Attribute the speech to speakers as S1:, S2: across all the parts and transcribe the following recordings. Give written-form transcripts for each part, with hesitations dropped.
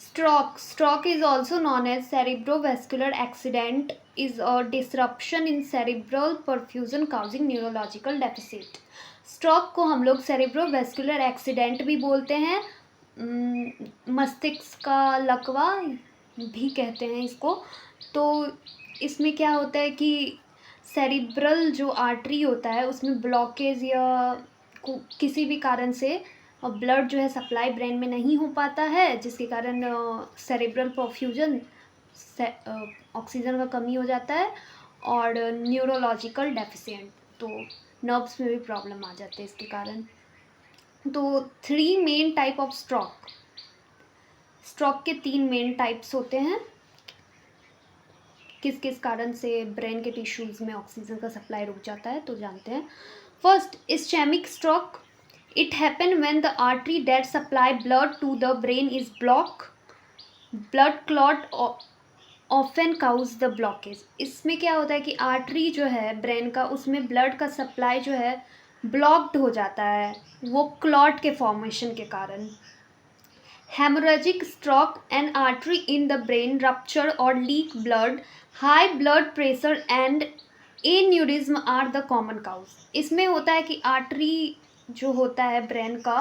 S1: Stroke is also known as cerebrovascular accident, is a disruption in cerebral perfusion causing neurological deficit. Stroke को हम लोग सेरेब्रोवेस्कुलर accident भी बोलते हैं, मस्तिष्क का लकवा भी कहते हैं इसको। तो इसमें क्या होता है कि सेरिब्रल जो आर्टरी होता है उसमें ब्लॉकेज या किसी भी कारण से ब्लड जो है सप्लाई ब्रेन में नहीं हो पाता है, जिसके कारण सेरेब्रल परफ्यूजन ऑक्सीजन का कमी हो जाता है और न्यूरोलॉजिकल डेफिशिएंट, तो नर्व्स में भी प्रॉब्लम आ जाते हैं इसके कारण। तो 3 मेन टाइप ऑफ स्ट्रोक के 3 मेन टाइप्स होते हैं। किस किस कारण से ब्रेन के टिश्यूज़ में ऑक्सीजन का सप्लाई रुक जाता है तो जानते हैं। First, ischemic stroke. It happen when the artery that supply blood to the brain is block, blood clot often cause the blockage. इसमें क्या होता है कि आर्टरी जो है ब्रेन का, उसमें ब्लड का सप्लाई जो है ब्लॉक्ड हो जाता है, वो क्लॉट के फॉर्मेशन के कारण। Hemorrhagic stroke, an artery in the brain rupture or leak blood, high blood pressure and aneurysm are the common cause। इसमें होता है कि आर्टरी जो होता है ब्रेन का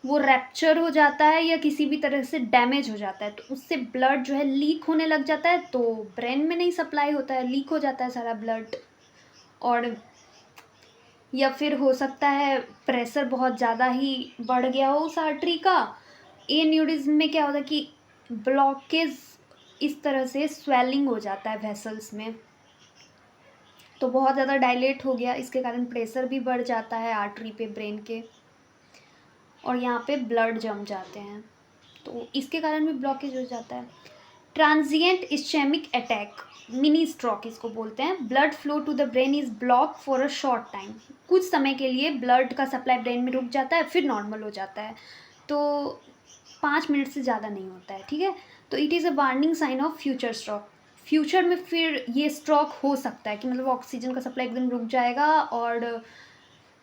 S1: वो रैप्चर हो जाता है या किसी भी तरह से डैमेज हो जाता है, तो उससे ब्लड जो है लीक होने लग जाता है, तो ब्रेन में नहीं सप्लाई होता है, लीक हो जाता है सारा ब्लड। और या फिर हो सकता है प्रेशर बहुत ज़्यादा ही बढ़ गया हो उस आर्टरी का। एन्यूरिज्म में क्या होता है कि ब्लॉकेज, इस तरह से स्वेलिंग हो जाता है वेसल्स में, तो बहुत ज़्यादा डायलेट हो गया, इसके कारण प्रेशर भी बढ़ जाता है आर्टरी पे ब्रेन के, और यहाँ पे ब्लड जम जाते हैं, तो इसके कारण भी ब्लॉकेज हो जाता है। Transient ischemic attack, mini stroke इसको बोलते हैं। Blood flow to the brain is block for a short time. कुछ समय के लिए ब्लड का सप्लाई ब्रेन में रुक जाता है, फिर नॉर्मल हो जाता है, तो 5 मिनट से ज़्यादा नहीं होता है, ठीक है। तो it is a warning sign of future stroke. Future में फिर ये स्ट्रोक हो सकता है कि मतलब ऑक्सीजन का सप्लाई एकदम रुक जाएगा और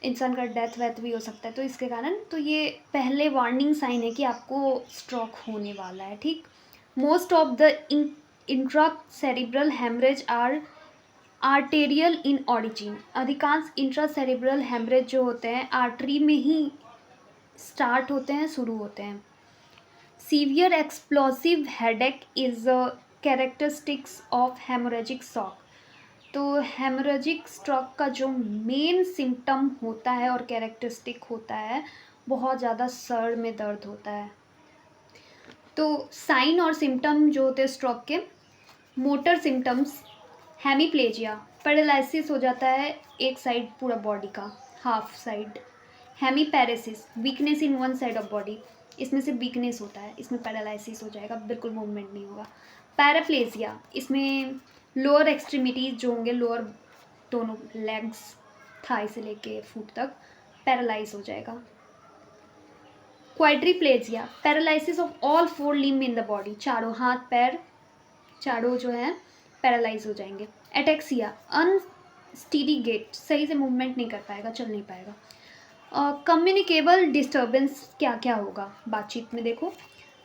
S1: इंसान का डेथ वेथ भी हो सकता है, तो इसके कारण तो ये पहले वार्निंग साइन है कि आपको स्ट्रोक होने वाला है, ठीक। Most of the intracerebral haemorrhage are arterial in origin. अधिकांश इंट्रासेरिब्रल हेमरेज जो होते हैं आर्टरी में ही स्टार्ट होते हैं, शुरू होते हैं। Severe explosive headache is characteristics of haemorrhagic shock. तो हेमोरेजिक स्ट्रोक का जो मेन सिम्टम होता है और कैरेक्टरिस्टिक होता है, बहुत ज़्यादा सर में दर्द होता है। तो साइन और सिम्टम जो होते हैं स्ट्रोक के, मोटर सिम्टम्स, हेमीप्लेजिया, पैरालिसिस हो जाता है एक साइड पूरा बॉडी का, half side. Hemiparesis, weakness in one side of body, इसमें से वीकनेस होता है, इसमें पैरालिसिस हो जाएगा, बिल्कुल मूवमेंट नहीं होगा। पैराप्लेजिया, इसमें लोअर एक्सट्रीमिटीज जो होंगे, लोअर दोनों लेग्स, थाई से लेके फुट तक पैरालाइज हो जाएगा। Quadriplegia, paralysis of all 4 limb in the body, चारों हाथ पैर चारों जो है पैरालाइज हो जाएंगे। एटेक्सिया, अनस्टीडी गेट, सही से मूवमेंट नहीं कर पाएगा, चल नहीं पाएगा। कम्युनिकेबल डिस्टर्बेंस क्या क्या होगा बातचीत में, देखो।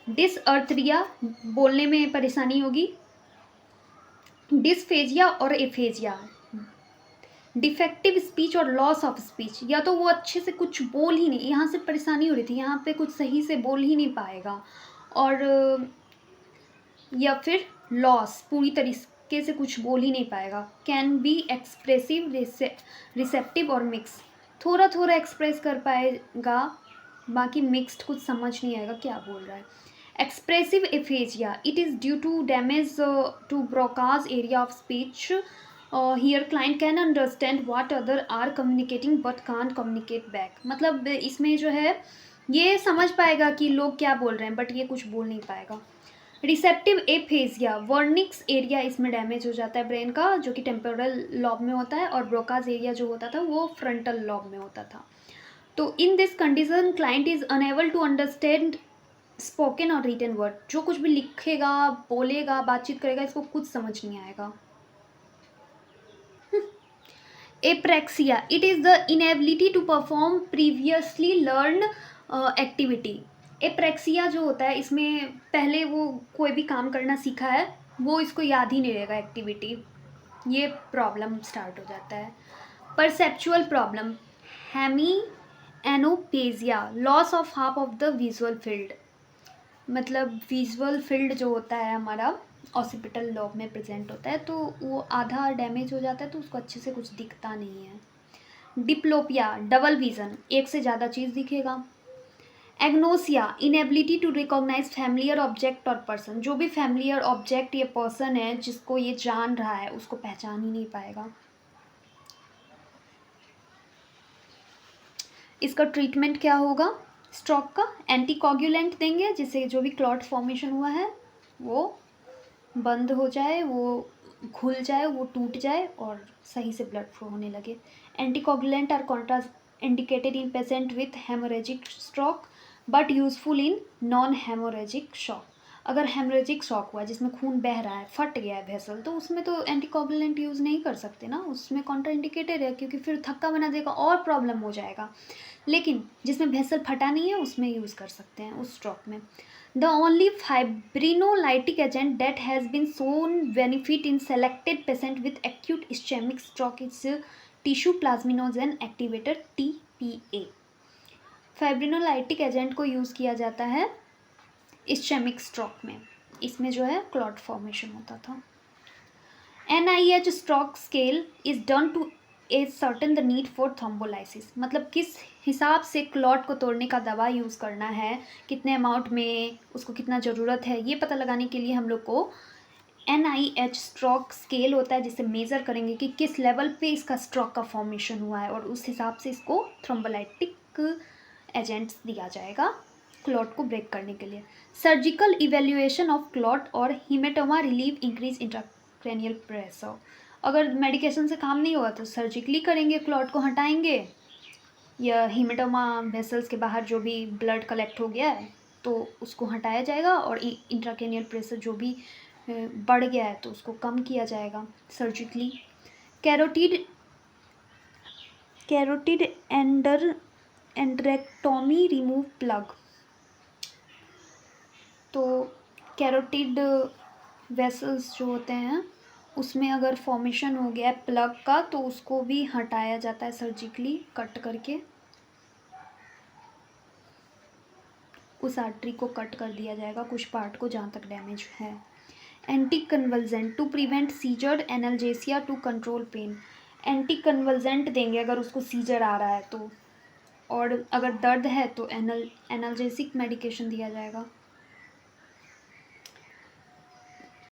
S1: डिसअर्थरिया, बोलने में परेशानी होगी। डिसफेजिया और एफेजिया, डिफेक्टिव स्पीच और लॉस ऑफ स्पीच, या तो वो अच्छे से कुछ बोल ही नहीं, यहाँ से परेशानी हो रही थी, यहाँ पे कुछ सही से बोल ही नहीं पाएगा, और या फिर लॉस, पूरी तरीके से कुछ बोल ही नहीं पाएगा। कैन बी एक्सप्रेसिव, रिसेप्टिव और मिक्स, थोड़ा थोड़ा एक्सप्रेस कर पाएगा, बाकी मिक्स्ड, कुछ समझ नहीं आएगा क्या बोल रहा है। Expressive aphasia, it is due to damage to Broca's area of speech. Here client can understand what other are communicating but can't communicate back. मतलब इसमें जो है ये समझ पाएगा कि लोग क्या बोल रहे हैं, बट ये कुछ बोल नहीं पाएगा। रिसेप्टिव एफेजिया, वर्निक्स एरिया इसमें डैमेज हो जाता है ब्रेन का, जो कि टेम्पोरल लॉब में होता है, और ब्रोकाज एरिया जो होता था वो फ्रंटल लॉब में होता था। तो in this condition client is unable to understand spoken और रिटन वर्ड, जो कुछ भी लिखेगा, बोलेगा, बातचीत करेगा, इसको कुछ समझ नहीं आएगा। Apraxia, it is the inability to perform previously learn activity. Apraxia जो होता है, इसमें पहले वो कोई भी काम करना सीखा है, वो इसको याद ही नहीं रहेगा एक्टिविटी, ये प्रॉब्लम स्टार्ट हो जाता है। Perceptual problem, hemianopia, loss of half of the visual field, मतलब विजुअल फील्ड जो होता है हमारा ऑसिपिटल लॉब में प्रेजेंट होता है, तो वो आधा डैमेज हो जाता है, तो उसको अच्छे से कुछ दिखता नहीं है। डिप्लोपिया, डबल विज़न, एक से ज़्यादा चीज़ दिखेगा। Agnosia, inability to recognize familiar object और पर्सन, जो भी फैमिलियर ऑब्जेक्ट या पर्सन है जिसको ये जान रहा है उसको पहचान ही नहीं पाएगा। इसका ट्रीटमेंट क्या होगा स्ट्रोक का? एंटीकोगुलेंट देंगे जिससे जो भी क्लॉट फॉर्मेशन हुआ है वो बंद हो जाए, वो घुल जाए, वो टूट जाए और सही से ब्लड फ्लो होने लगे। Anticoagulant are contraindicated in patient with hemorrhagic stroke but useful in non hemorrhagic shock. अगर हेमोरेजिक शॉक हुआ जिसमें खून बह रहा है, फट गया है वेसल, तो उसमें तो एंटीकोगुलेंट यूज़ नहीं कर सकते ना, उसमें कॉन्ट्रा इंडिकेटेड है क्योंकि फिर थक्का बना देगा और प्रॉब्लम हो जाएगा। लेकिन जिसमें वेसल फटा नहीं है उसमें यूज़ कर सकते हैं उस स्ट्रोक में। The only fibrinolytic agent that has been shown benefit in selected patient with acute ischemic stroke is tissue plasminogen activator TPA। फाइब्रिनोलाइटिक agent को यूज़ किया जाता है इस्चेमिक स्ट्रोक में, इसमें जो है क्लॉट फॉर्मेशन होता था। NIH stroke scale is done to ascertain the need for thrombolysis, मतलब किस हिसाब से क्लॉट को तोड़ने का दवा यूज़ करना है, कितने अमाउंट में, उसको कितना ज़रूरत है, ये पता लगाने के लिए हम लोग को NIH स्ट्रोक स्केल होता है जिससे मेज़र करेंगे कि किस लेवल पे इसका स्ट्रोक का फॉर्मेशन हुआ है और उस हिसाब से इसको थ्रोम्बोलाइटिक एजेंट्स दिया जाएगा क्लॉट को ब्रेक करने के लिए। सर्जिकल इवेल्युएशन ऑफ क्लॉट और haematoma relieve increase intracranial pressure, अगर मेडिकेशन से काम नहीं होगा तो सर्जिकली करेंगे, क्लॉट को हटाएंगे, या हीमेटोमा वेसल्स के बाहर जो भी ब्लड कलेक्ट हो गया है तो उसको हटाया जाएगा, और इंट्राक्रेनियल प्रेशर जो भी बढ़ गया है तो उसको कम किया जाएगा सर्जिकली। कैरोटिड एंडरेक्टोमी रिमूव प्लग, तो कैरोटिड वेसल्स जो होते हैं उसमें अगर फॉर्मेशन हो गया है प्लग का तो उसको भी हटाया जाता है सर्जिकली, कट करके उस आर्टरी को कट कर दिया जाएगा, कुछ पार्ट को जहाँ तक डैमेज है। Anticonvulsant to prevent seizure, analgesia to control pain, anticonvulsant देंगे अगर उसको सीजर आ रहा है तो, और अगर दर्द है तो एनाल्जेसिक मेडिकेशन दिया जाएगा।